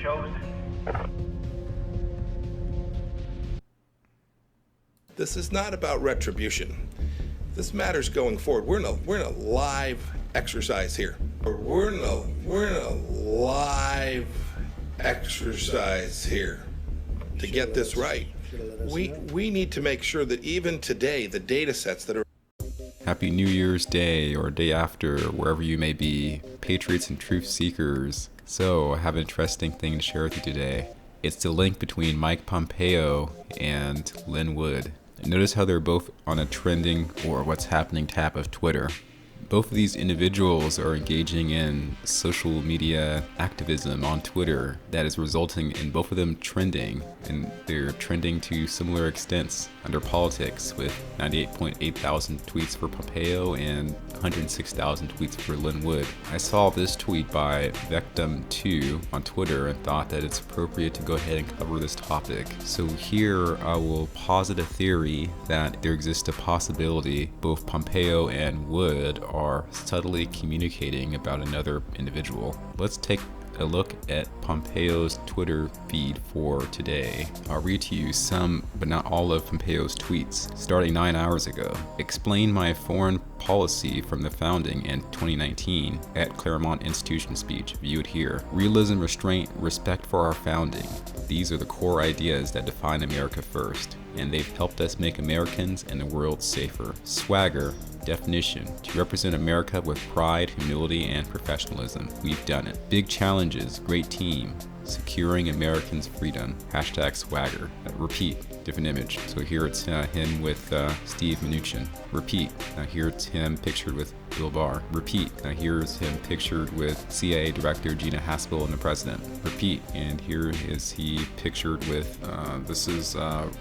chosen. This is not about retribution. This matters going forward. We're in a live exercise here. We're in a live exercise here to get this right. We need to make sure that even today, the data sets that are... Happy New Year's Day or day after, wherever you may be, patriots and truth seekers. So, I have an interesting thing to share with you today. It's the link between Mike Pompeo and Lin Wood. Notice how they're both on a trending or what's happening tab of Twitter. Both of these individuals are engaging in social media activism on Twitter that is resulting in both of them trending, and they're trending to similar extents under politics, with 98.8 thousand tweets for Pompeo and 106,000 tweets for Lin Wood. I saw this tweet by Victim2 on Twitter and thought that it's appropriate to go ahead and cover this topic. So here I will posit a theory that there exists a possibility both Pompeo and Wood are subtly communicating about another individual. Let's take a look at Pompeo's Twitter feed for today. I'll read to you some, but not all of Pompeo's tweets. Starting 9 hours ago, explain my foreign policy from the founding in 2019 at Claremont Institution speech, viewed here. Realism, restraint, respect for our founding. These are the core ideas that define America first, and they've helped us make Americans and the world safer. Swagger, definition, to represent America with pride, humility, and professionalism. We've done it. Big challenges, great team, securing Americans' freedom. Hashtag swagger. Repeat, different image. So here it's him with Steve Mnuchin. Repeat. Now here it's him pictured with Bill Barr. Repeat. Now here's him pictured with CIA Director Gina Haspel and the President. Repeat. And here is he pictured with, this is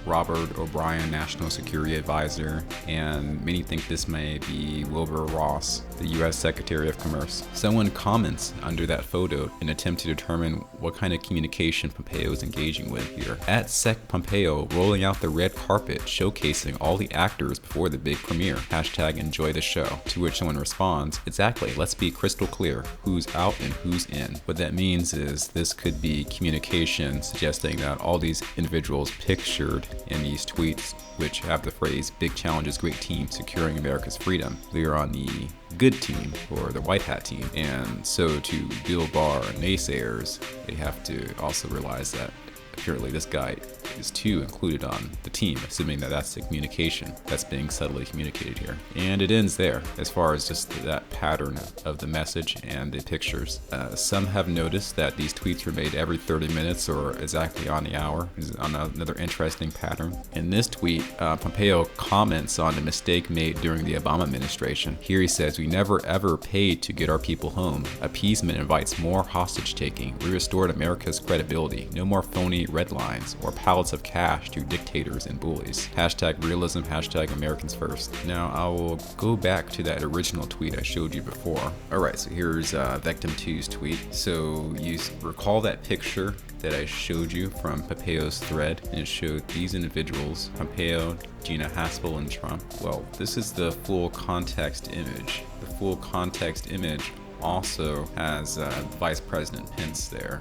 Robert O'Brien, National Security Advisor, and many think this may be Wilbur Ross, the U.S. Secretary of Commerce. Someone comments under that photo in an attempt to determine what kind of communication Pompeo is engaging with here. At Sec Pompeo, rolling out the red carpet, showcasing all the actors before the big premiere. Hashtag enjoy the show. To which someone responds, exactly, let's be crystal clear. Who's out and who's in. What that means is this could be communication suggesting that all these individuals pictured in these tweets, which have the phrase big challenges, great team, securing America's freedom, they are on the good team or the white hat team. And so to Bill Barr and naysayers, they have to also realize that apparently this guy is too included on the team, assuming that that's the communication that's being subtly communicated here. And it ends there as far as just that pattern of the message and the pictures. Some have noticed that these tweets were made every 30 minutes or exactly on the hour. This is another interesting pattern. In this tweet, Pompeo comments on the mistake made during the Obama administration. Here he says, we never ever paid to get our people home. Appeasement invites more hostage taking. We restored America's credibility. No more phony red lines or pallets of cash to dictators and bullies. Hashtag realism, hashtag Americans first. Now I will go back to that original tweet I showed you before. Alright, so here's Victim2's tweet. So you recall that picture that I showed you from Pompeo's thread, and it showed these individuals, Pompeo, Gina Haspel, and Trump. Well, this is the full context image. The full context image also has Vice President Pence there,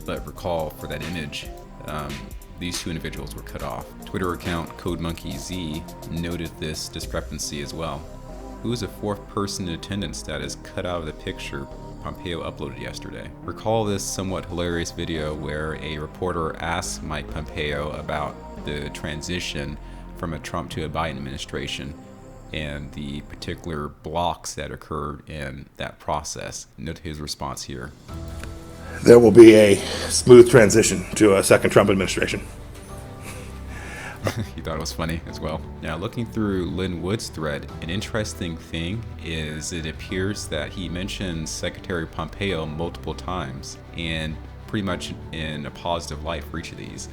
but recall for that image, these two individuals were cut off. Twitter account CodeMonkeyZ noted this discrepancy as well. Who is a fourth person in attendance that is cut out of the picture Pompeo uploaded yesterday? Recall this somewhat hilarious video where a reporter asks Mike Pompeo about the transition from a Trump to a Biden administration and the particular blocks that occurred in that process. Note his response here. There will be a smooth transition to a second Trump administration. He thought it was funny as well. Now, looking through Lin Wood's thread, an interesting thing is it appears that he mentions Secretary Pompeo multiple times, and pretty much in a positive light for each of these.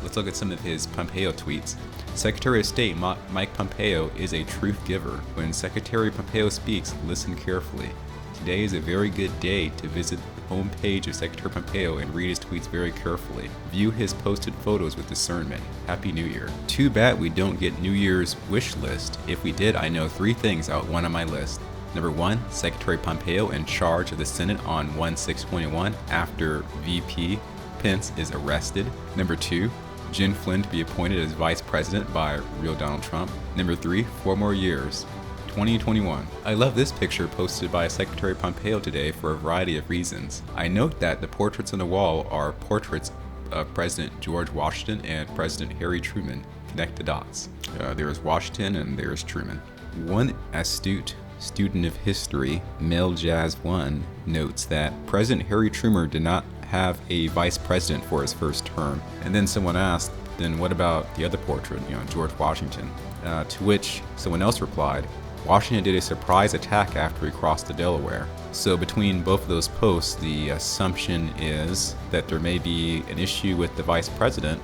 Let's look at some of his Pompeo tweets. Secretary of State Mike Pompeo is a truth giver. When Secretary Pompeo speaks, listen carefully. Today is a very good day to visit the homepage of Secretary Pompeo and read his tweets very carefully. View his posted photos with discernment. Happy New Year. Too bad we don't get New Year's wish list. If we did, I know 3 things I would want on my list. Number 1, Secretary Pompeo in charge of the Senate on 1/6/21 after VP Pence is arrested. Number 2, Jen Flynn to be appointed as vice president by real Donald Trump. Number 3, 4 more years. 2021. I love this picture posted by Secretary Pompeo today for a variety of reasons. I note that the portraits on the wall are portraits of President George Washington and President Harry Truman. Connect the dots. There's Washington and there's Truman. One astute student of history, Mel Jazz 1, notes that President Harry Truman did not have a vice president for his first term. And then someone asked, then what about the other portrait, George Washington? To which someone else replied, Washington did a surprise attack after he crossed the Delaware. So between both of those posts, the assumption is that there may be an issue with the vice president,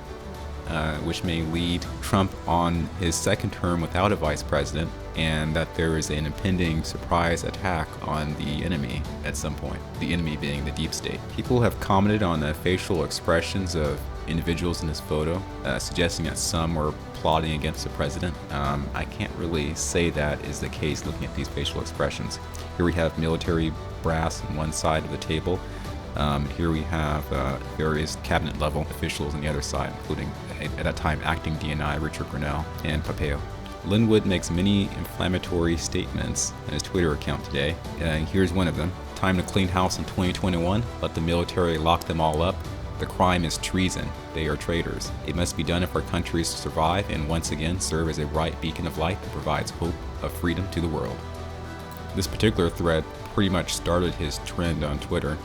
which may lead Trump on his second term without a vice president, and that there is an impending surprise attack on the enemy at some point, the enemy being the deep state. People have commented on the facial expressions of individuals in this photo, suggesting that some were plotting against the president. I can't really say that is the case looking at these facial expressions. Here we have military brass on one side of the table. Here we have various cabinet level officials on the other side, including at that time acting DNI Richard Grenell and Pompeo. Lin Wood makes many inflammatory statements on his Twitter account today. Here's one of them. Time to clean house in 2021. Let the military lock them all up. The crime is treason. They are traitors. It must be done if our country is to survive and once again serve as a bright beacon of light that provides hope of freedom to the world. This particular thread pretty much started his trend on Twitter.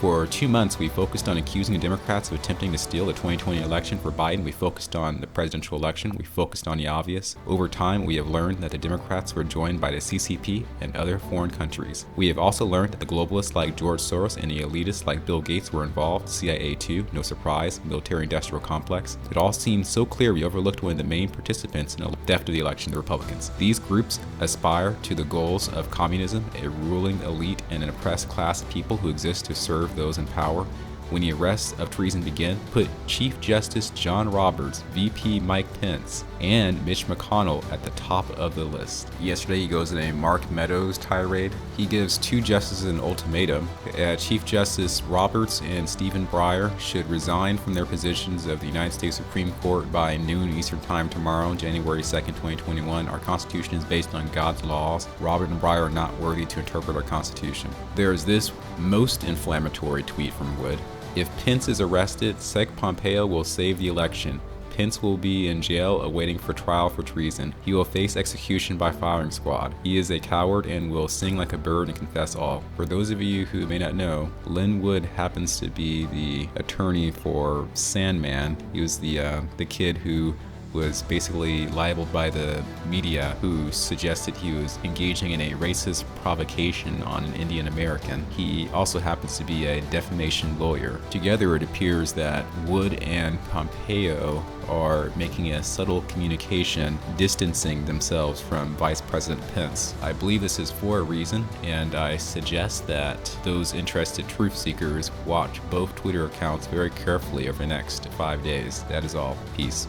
For 2 months, we focused on accusing the Democrats of attempting to steal the 2020 election for Biden. We focused on the presidential election. We focused on the obvious. Over time, we have learned that the Democrats were joined by the CCP and other foreign countries. We have also learned that the globalists like George Soros and the elitists like Bill Gates were involved. CIA too, no surprise, military-industrial complex. It all seemed so clear we overlooked one of the main participants in the theft of the election, the Republicans. These groups aspire to the goals of communism, a ruling elite, and an oppressed class of people who exist to serve those in power. When the arrests of treason begin, put Chief Justice John Roberts, VP Mike Pence, and Mitch McConnell at the top of the list. Yesterday he goes in a Mark Meadows tirade. He gives 2 justices an ultimatum. Chief Justice Roberts and Stephen Breyer should resign from their positions of the United States Supreme Court by noon Eastern Time tomorrow, January 2nd, 2021. Our Constitution is based on God's laws. Robert and Breyer are not worthy to interpret our Constitution. There is this most inflammatory tweet from Wood. If Pence is arrested, Sec Pompeo will save the election. Pence will be in jail awaiting for trial for treason. He will face execution by firing squad. He is a coward and will sing like a bird and confess all. For those of you who may not know, Lin Wood happens to be the attorney for Sandman. He was the kid who was basically libeled by the media, who suggested he was engaging in a racist provocation on an Indian American. He also happens to be a defamation lawyer. Together it appears that Wood and Pompeo are making a subtle communication, distancing themselves from Vice President Pence. I believe this is for a reason, and I suggest that those interested truth seekers watch both Twitter accounts very carefully over the next 5 days. That is all. Peace.